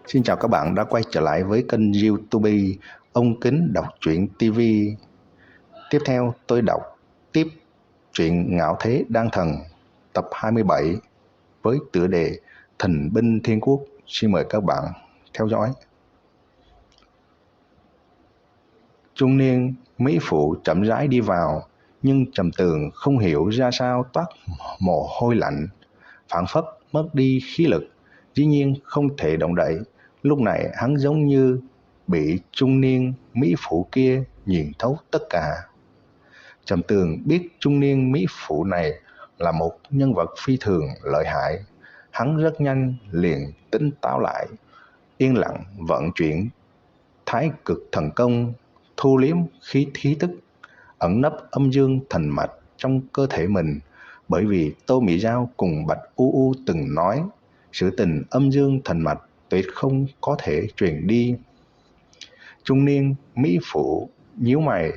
Xin chào các bạn đã quay trở lại với kênh YouTube Ông Kính đọc truyện TV. Tiếp theo tôi đọc tiếp truyện Ngạo Thế Đan Thần tập 27 với tựa đề Thần Binh Thiên Quốc. Xin mời các bạn theo dõi. Trung niên mỹ phụ chậm rãi đi vào, nhưng Trầm Tường không hiểu ra sao toát mồ hôi lạnh, phảng phất mất đi khí lực, dĩ nhiên không thể động đậy. Lúc này hắn giống như bị trung niên mỹ phụ kia nhìn thấu tất cả. Trầm Tường biết trung niên mỹ phụ này là một nhân vật phi thường lợi hại. Hắn rất nhanh liền tỉnh táo lại, yên lặng vận chuyển Thái Cực Thần Công, thu liếm khí tức ẩn nấp âm dương thần mạch trong cơ thể mình. Bởi vì Tô Mỹ Giao cùng Bạch U U từng nói, sự tình âm dương thần mạch tuyệt không có thể truyền đi. Trung niên mỹ phụ nhíu mày,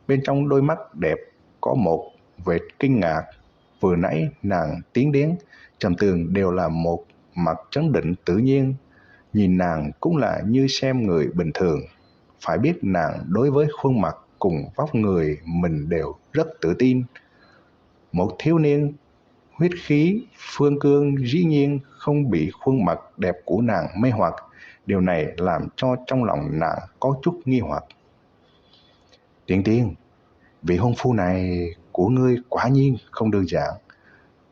bên trong đôi mắt đẹp có một vệt kinh ngạc. Vừa nãy nàng tiến đến, Trầm Tường đều là một mặt trấn định tự nhiên, nhìn nàng cũng là như xem người bình thường. Phải biết nàng đối với khuôn mặt cùng vóc người mình đều rất tự tin. Một thiếu niên huyết khí phương cương dĩ nhiên không bị khuôn mặt đẹp của nàng mê hoặc. Điều này làm cho trong lòng nàng có chút nghi hoặc. Tiên Tiên, vị hôn phu này của ngươi quả nhiên không đơn giản.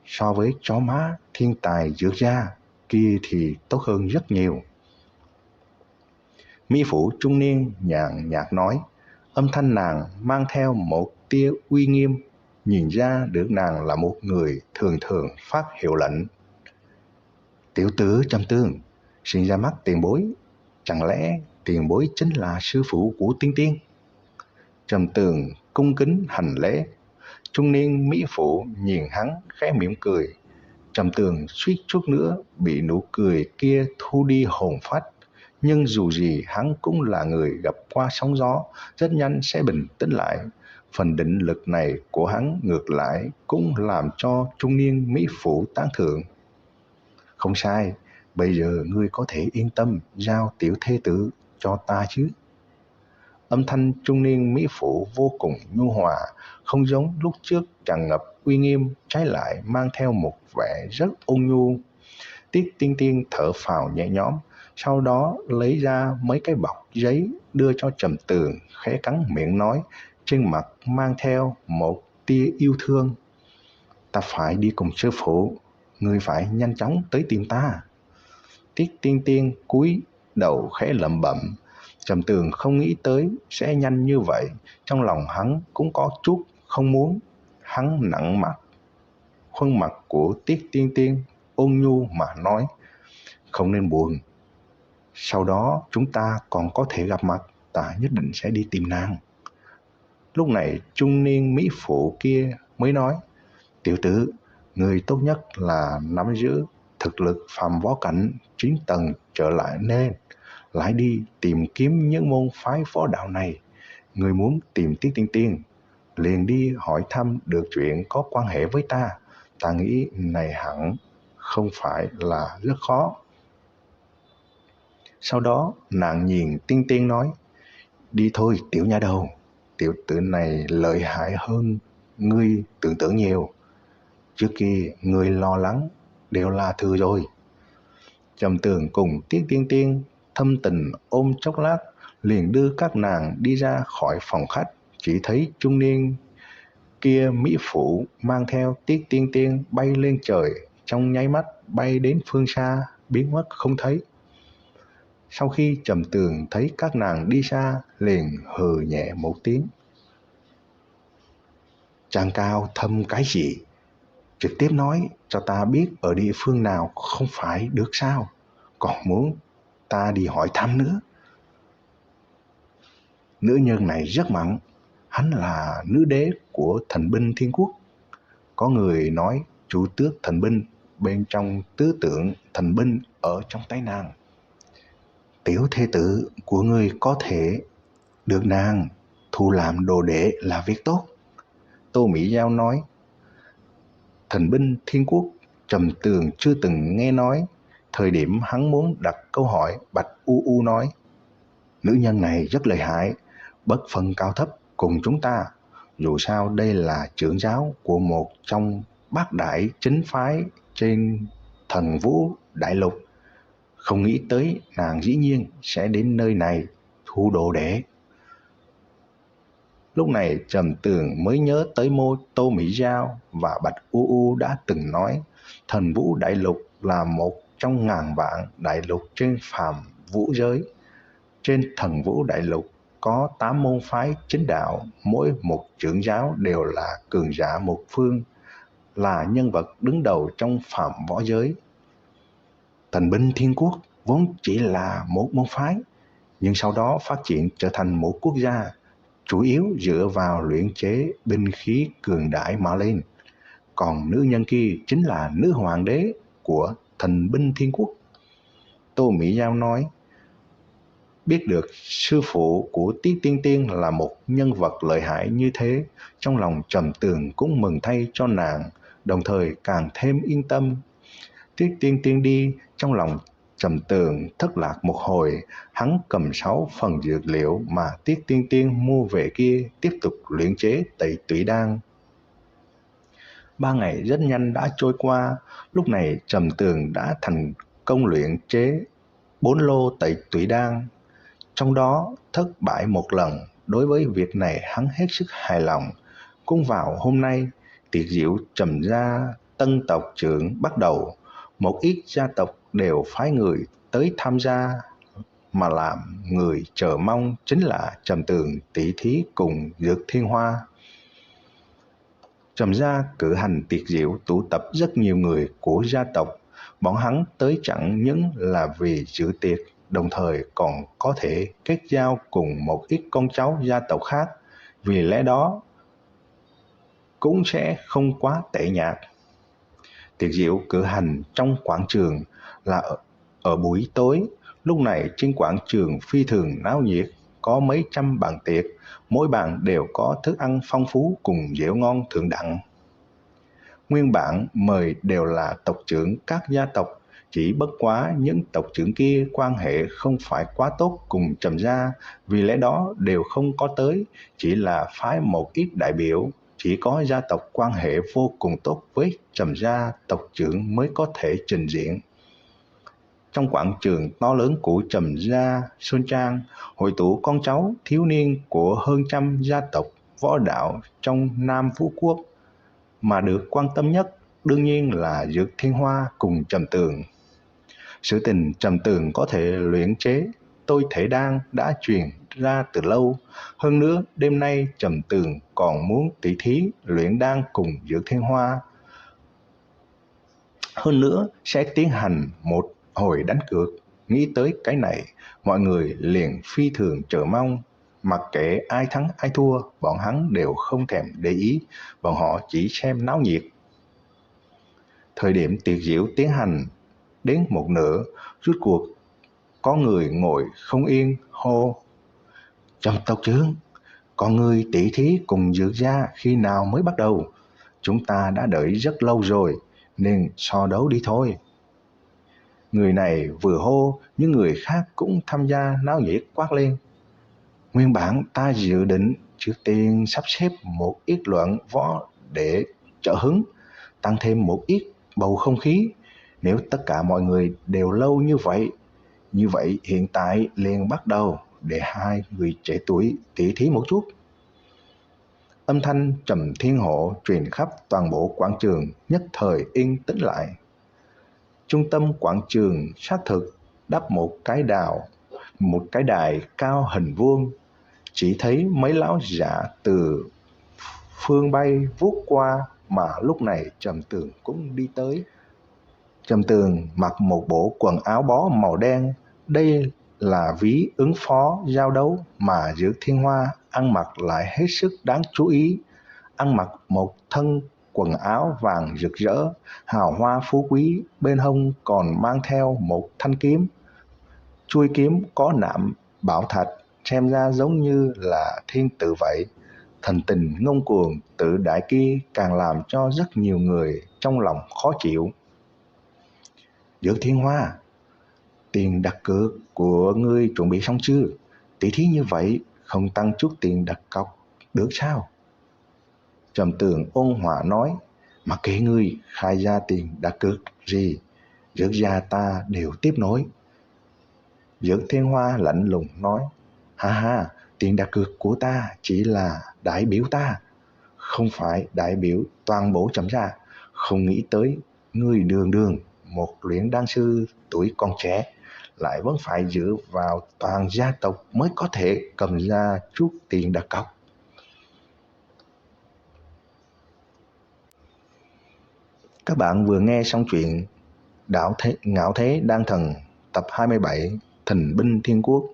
So với chó má thiên tài dược gia kia thì tốt hơn rất nhiều. Mỹ phụ trung niên nhàn nhạt nói, âm thanh nàng mang theo một tia uy nghiêm, nhìn ra được nàng là một người thường thường phát hiệu lệnh. Tiểu tử Trầm Tường, xin ra mắt tiền bối, chẳng lẽ tiền bối chính là sư phụ của Tiên Tiên? Trầm Tường cung kính hành lễ. Trung niên mỹ phụ nhìn hắn khẽ mỉm cười. Trầm Tường suýt chút nữa bị nụ cười kia thu đi hồn phách. Nhưng dù gì hắn cũng là người gặp qua sóng gió, rất nhanh sẽ bình tĩnh lại. Phần định lực này của hắn ngược lại cũng làm cho trung niên mỹ phụ tán thưởng. Không sai, bây giờ ngươi có thể yên tâm giao tiểu thê tử cho ta chứ. Âm thanh trung niên mỹ phụ vô cùng nhu hòa, không giống lúc trước tràn ngập uy nghiêm, trái lại mang theo một vẻ rất ôn nhu. Tiết Tiên Tiên thở phào nhẹ nhõm, sau đó lấy ra mấy cái bọc giấy đưa cho Trầm Tường, khẽ cắn miệng nói, trên mặt mang theo một tia yêu thương. Ta phải đi cùng sư phụ, ngươi phải nhanh chóng tới tìm ta. Tiết Tiên Tiên cúi đầu khẽ lẩm bẩm. Trầm Tường không nghĩ tới sẽ nhanh như vậy, trong lòng hắn cũng có chút không muốn. Hắn nặng mặt khuôn mặt của Tiết Tiên Tiên, ôn nhu mà nói, không nên buồn, sau đó chúng ta còn có thể gặp mặt, ta nhất định sẽ đi tìm nàng. Lúc này trung niên mỹ phụ kia mới nói, tiểu tử, người tốt nhất là nắm giữ thực lực phàm võ cảnh 9 tầng trở lại, nên lại đi tìm kiếm những môn phái võ đạo này. Người muốn tìm Tiết Tiên Tiên, liền đi hỏi thăm được chuyện có quan hệ với ta. Ta nghĩ này hẳn không phải là rất khó. Sau đó nàng nhìn Tiên Tiên nói, đi thôi tiểu nha đầu, tiểu tử này lợi hại hơn ngươi tưởng tượng nhiều. Trước kia ngươi lo lắng đều là thừa rồi. Trầm Tường cùng Tiết Tiên Tiên thâm tình ôm chốc lát, liền đưa các nàng đi ra khỏi phòng khách. Chỉ thấy trung niên kia mỹ phụ mang theo Tiết Tiên Tiên bay lên trời, trong nháy mắt bay đến phương xa, biến mất không thấy. Sau khi Trầm Tường thấy các nàng đi xa, liền hừ nhẹ một tiếng. Trang cao thâm cái gì? Trực tiếp nói cho ta biết ở địa phương nào không phải được sao? Còn muốn ta đi hỏi thăm nữa. Nữ nhân này rất mạnh, hắn là nữ đế của thần binh thiên quốc. Có người nói chủ tước thần binh, bên trong tứ tượng thần binh ở trong tay nàng. Tiểu thê tử của ngươi có thể được nàng thu làm đồ đệ là việc tốt. Tô Mỹ Giao nói. Thần binh Thiên Quốc Trầm Tường chưa từng nghe nói. Thời điểm hắn muốn đặt câu hỏi, Bạch U U nói: nữ nhân này rất lợi hại, bất phân cao thấp cùng chúng ta. Dù sao đây là trưởng giáo của một trong bát đại chính phái trên Thần Vũ Đại Lục. Không nghĩ tới nàng dĩ nhiên sẽ đến nơi này thu đồ đệ. Lúc này Trầm Tường mới nhớ tới Tô Mỹ Giao và Bạch U U đã từng nói Thần Vũ Đại Lục là một trong ngàn vạn đại lục trên phàm vũ giới. Trên Thần Vũ Đại Lục có 8 môn phái chính đạo, mỗi một trưởng giáo đều là cường giả một phương, là nhân vật đứng đầu trong phàm võ giới. Thần binh Thiên Quốc vốn chỉ là một môn phái, nhưng sau đó phát triển trở thành một quốc gia, chủ yếu dựa vào luyện chế binh khí cường đại mà lên. Còn nữ nhân kia chính là nữ hoàng đế của Thần binh Thiên Quốc. Tô Mỹ Giao nói. Biết được sư phụ của Tiết Tiên Tiên là một nhân vật lợi hại như thế, trong lòng Trầm Tường cũng mừng thay cho nàng, đồng thời càng thêm yên tâm. Tiết Tiên Tiên đi, trong lòng Trầm Tường thất lạc một hồi, hắn cầm 6 phần dược liệu mà Tiết Tiên Tiên mua về kia, tiếp tục luyện chế Tẩy Tủy Đan. 3 ngày rất nhanh đã trôi qua, lúc này Trầm Tường đã thành công luyện chế 4 lô Tẩy Tủy Đan. Trong đó thất bại một lần, đối với việc này hắn hết sức hài lòng. Cũng vào hôm nay, tiệc rượu Trầm gia tân tộc trưởng bắt đầu, một ít gia tộc đều phái người tới tham gia, mà làm người chờ mong chính là Trầm Tường tỷ thí cùng Dược Thiên Hoa. Trầm gia cử hành tiệc rượu tụ tập rất nhiều người của gia tộc, bọn hắn tới chẳng những là vì dự tiệc, đồng thời còn có thể kết giao cùng một ít con cháu gia tộc khác, vì lẽ đó cũng sẽ không quá tệ nhạt. Tiệc rượu cử hành trong quảng trường là ở buổi tối, lúc này trên quảng trường phi thường náo nhiệt, có mấy trăm bàn tiệc, mỗi bàn đều có thức ăn phong phú cùng rượu ngon thượng đẳng. Nguyên bản mời đều là tộc trưởng các gia tộc, chỉ bất quá những tộc trưởng kia quan hệ không phải quá tốt cùng Trầm gia, vì lẽ đó đều không có tới, chỉ là phái một ít đại biểu. Chỉ có gia tộc quan hệ vô cùng tốt với Trầm gia tộc trưởng mới có thể trình diện. Trong quảng trường to lớn của Trầm gia Sơn Trang, hội tụ con cháu thiếu niên của hơn trăm gia tộc võ đạo trong Nam Vũ Quốc, mà được quan tâm nhất đương nhiên là Dược Thiên Hoa cùng Trầm Tường. Sự tình Trầm Tường có thể luyện chế Tôi Thể Đan đã truyền ra từ lâu. Hơn nữa, đêm nay Trầm Tường còn muốn tỉ thí luyện đan cùng Dược Thiên Hoa. Hơn nữa, sẽ tiến hành một hồi đánh cược. Nghĩ tới cái này, mọi người liền phi thường chờ mong. Mặc kệ ai thắng ai thua, bọn hắn đều không thèm để ý, bọn họ chỉ xem náo nhiệt. Thời điểm tiệc rượu tiến hành đến một nửa, rút cuộc có người ngồi không yên hô: Trầm tộc trưởng, còn người tỷ thí cùng Dược gia khi nào mới bắt đầu? Chúng ta đã đợi rất lâu rồi, nên so đấu đi thôi. Người này vừa hô, những người khác cũng tham gia náo nhiệt quát lên: Nguyên bản ta dự định trước tiên sắp xếp một ít luận võ để trợ hứng, tăng thêm một ít bầu không khí. Nếu tất cả mọi người đều lâu như vậy hiện tại liền bắt đầu, để hai người trẻ tuổi tỉ thí một chút. Âm thanh Trầm Thiên Hộ truyền khắp toàn bộ quảng trường, nhất thời yên tĩnh lại. Trung tâm quảng trường xác thực đắp một cái đài cao hình vuông, chỉ thấy mấy lão giả từ phương bay vút qua, mà lúc này Trầm Tường cũng đi tới. Trầm Tường mặc một bộ quần áo bó màu đen, đây là ví ứng phó giao đấu, mà Dược Thiên Hoa ăn mặc lại hết sức đáng chú ý, ăn mặc một thân quần áo vàng rực rỡ, hào hoa phú quý, bên hông còn mang theo một thanh kiếm. Chuôi kiếm có nạm bảo thạch, xem ra giống như là thiên tử vậy. Thần tình ngông cuồng tự đại kia càng làm cho rất nhiều người trong lòng khó chịu. Dược Thiên Hoa, tiền đặt cược của ngươi chuẩn bị xong chưa? Tỷ thí như vậy không tăng chút tiền đặt cọc được sao? Trầm Tường ôn hòa nói, mặc kệ ngươi khai ra tiền đặt cược gì, Dược gia ta đều tiếp nối. Dược Thiên Hoa lạnh lùng nói, ha ha, tiền đặt cược của ta chỉ là đại biểu ta, không phải đại biểu toàn bộ Trầm gia. Không nghĩ tới ngươi đường đường một luyện đan sư tuổi còn trẻ lại vẫn phải dựa vào toàn gia tộc mới có thể cầm ra chút tiền đặt cọc. Các bạn vừa nghe xong chuyện Ngạo Thế Đan Thần tập 27 Thần Binh Thiên Quốc.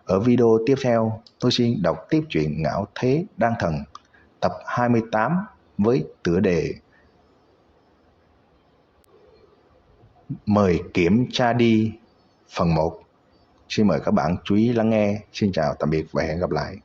Ở video tiếp theo, tôi xin đọc tiếp chuyện Ngạo Thế Đan Thần tập 28 với tựa đề Mời kiểm tra đi phần 1. Xin mời các bạn chú ý lắng nghe. Xin chào tạm biệt và hẹn gặp lại.